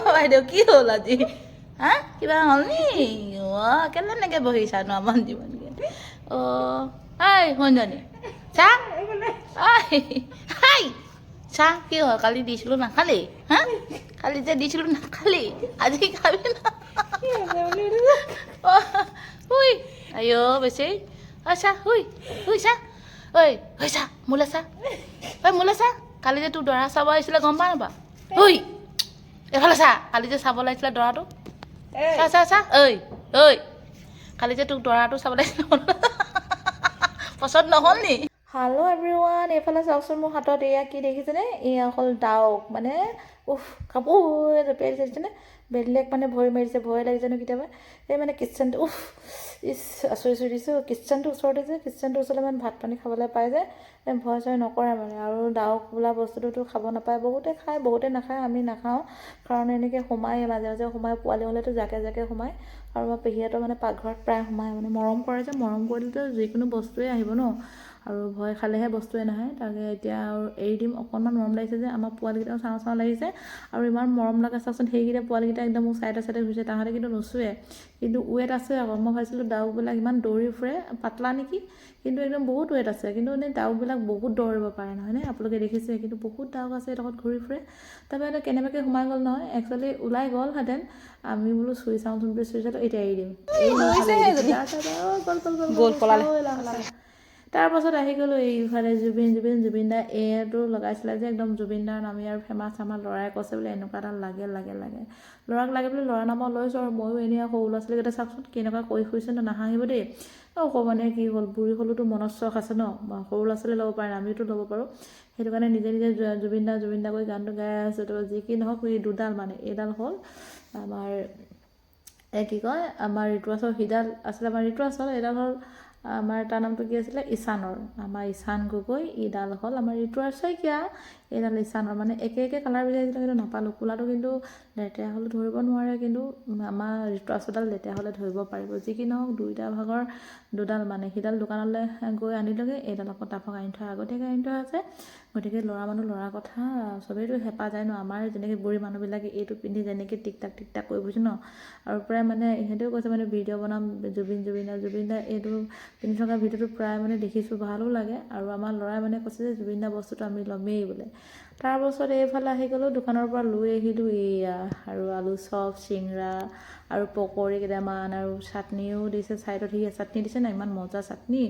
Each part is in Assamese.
বাইদেউ কি হ'ল আজি হা কিবা হ'ল নি কেলে এনেকৈ বহিছানো আমাৰ জীৱনকে ঐ শুনজনী চাহ হাই চাহ কি হ'ল কালি দিছিলোঁ নাখালি হা কালি যে দিছিলোঁ নাখালি আজি খাবি না শুই আইঅ বেছি ঐ চাহ শুই চাহ ঐ চাহ মোলৈ চাহ মোলৈ চাহ কালি যে তোৰ দৰা চাব আহিছিলে গম পা নাপা শুই এইফালে চা কালি যে চাব লাগিছিলে দৰাটো চা কালি যে তোক দৰাটো চাব লাগিছিলে পচন্দ নহ'ল নি হেল্ল' এভৰিৱান এইফালে চাওকচোন মোৰ হাতত এয়া কি দেখিছেনে এয়া হ'ল ডাউক মানে কাপোৰ জঁপিয়াই দিছেনে বেলেগ মানে ভৰি মাৰিছে ভয় লাগিছে ন কেতিয়াবা এই মানে কিটচেনটো আচৰি দিছোঁ কিটচেনটোৰ ওচৰতে যে কিটচেনটোৰ ওচৰতে মানে ভাত পানী খাবলৈ পায় যে ভয় চয় নকৰে মানে আৰু ডাউক বোলা বস্তুটোতো খাব নাপায় বহুতে খায় বহুতে নাখায় আমি নাখাওঁ কাৰণ এনেকৈ সোমাই মাজে মাজে সোমাই পোৱালি হ'লেতো জাকে সোমায় আৰু আমাৰ পেহীহঁতৰ মানে পাকঘৰত প্ৰায় সোমায় মানে মৰম কৰে যে মৰম কৰিলেতো যিকোনো বস্তুৱে আহিব ন আৰু ভয় খালেহে বস্তুৱে নাহে তাকে এতিয়া আৰু এৰি দিম অকণমান মৰম লাগিছে যে আমাৰ পোৱালিকেইটাও চাওঁ লাগিছে আৰু ইমান মৰম লগা চাওকচোন সেইকেইটা পোৱালিকেইটা একদম মোৰ চাইডে ঘূৰিছে তাহাঁতে কিন্তু নুচুৱে কিন্তু ৱেট আছে আকৌ মই ভাবিছিলোঁ ডাউকবিলাক ইমান দৌৰি ফুৰে পাতলা নেকি কিন্তু একদম বহুত ৱেট আছে কিন্তু এনেই ডাউকবিলাক বহুত দৌৰিব পাৰে নহয়নে আপোনালোকে দেখিছে কিন্তু বহুত ডাউক আছে এডোখৰত ঘূৰি ফুৰে তাৰপৰা এটা কেনেবাকৈ সোমাই গ'ল নহয় একচুৱেলি ওলাই গ'লহেঁতেন আমি বোলো চুই চাওঁচোন বুলি চুই চালোঁ এতিয়া এৰি দিম গ'ল তাৰপাছত আহি গ'লোঁ এইফালে জুবিন দা এইটো লগাইছিলে যে একদম জুবিন দাৰ নামি আৰু ফেমাছ আমাৰ ল'ৰাই কৈছে বোলে এনেকুৱা এটা লাগে ল'ৰাক লাগে বুলি ল'ৰা নামৰ লৈছোঁ আৰু ময়ো এনেই সৰু ল'ৰা ছোৱালীকেইটা চাওকচোন কেনেকুৱা কৰি ফুৰিছে ন নাহাঁহিব দেই অকণমানে কি হ'ল বুঢ়ী হ'লেতো মনত চখ আছে ন সৰু ল'ৰা ছোৱালী ল'ব পাৰে আমিতো ল'ব পাৰোঁ সেইটো কাৰণে নিজে জুবিন দা কৰি গানটো গাই আছোঁ তো যি কি নহওক এই দুডাল মানে এইডাল হ'ল আমাৰ কি কয় আমাৰ ঋতুৰাজৰ সিডাল আছিলে আমাৰ ঋতুৰাজৰ এইডাল হ'ল আমাৰ তাৰ নামটো কি আছিলে ঈশানৰ আমাৰ ঈশান গগৈ এইডাল হ'ল আমাৰ ঋতুৰাজ শইকীয়া এইডাল ঈশানৰ মানে একে কালাৰ বিচাৰিছিলোঁ কিন্তু নাপালোঁ কোলাটো কিন্তু লেতেৰা হ'লে ধৰিব নোৱাৰে কিন্তু আমাৰ ঋতুৰাজডাল লেতেৰা হ'লে ধৰিব পাৰিব যি কি নহওক দুইটা ভাগৰ দুডাল মানে সিডাল দোকানলৈ গৈ আনিলোগৈ এইডাল আকৌ তাৰপৰা আনি থোৱা আগতীয়াকৈ আনি থোৱা আছে গতিকে ল'ৰা মানুহ ল'ৰা কথা চবেইতো হেঁপাহ যায় ন আমাৰ যেনেকৈ বুঢ়ী মানুহবিলাকে এইটো পিন্ধি যেনেকৈ টিক টাক কৰি ফুৰিছোঁ ন আৰু প্ৰায় মানে ইহঁতেও কৈছে মানে ভিডিঅ' বনাম জুবিন দা এইটো পিন্ধি থকা ভিডিঅ'টো প্ৰায় মানে দেখিছোঁ ভালো লাগে আৰু আমাৰ ল'ৰাই মানে কৈছে যে জুবিন দা বস্তুটো আমি ল'মেই বোলে তাৰপাছত এইফালে আহি গ'লোঁ দোকানৰ পৰা লৈ আহিলোঁ এয়া আৰু আলু চপ চিংৰা আৰু পকৰি কেইটামান আৰু চাটনিও দিছে ছাইডত চাটনি দিছে না ইমান মজা চাটনি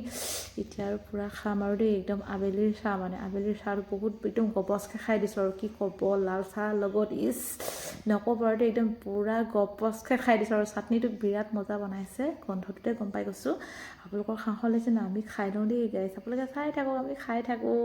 এতিয়া আৰু পূৰা খাম আৰু দেই একদম আবেলিৰ চাহ মানে আবেলিৰ চাহটো বহুত একদম গপচকৈ খাই দিছোঁ আৰু কি ক'ব লাল চাহ লগত নক'ব আৰু দেই একদম পূৰা গপচকৈ খাই দিছোঁ আৰু চাটনিটো বিৰাট মজা বনাইছে গোন্ধটোতে গম পাই গৈছোঁ আপোনালোকৰ সাহস লাগিছে না আমি খাই লওঁ দেই গাইছ আপোনালোকে চাই থাকক আমি খাই থাকোঁ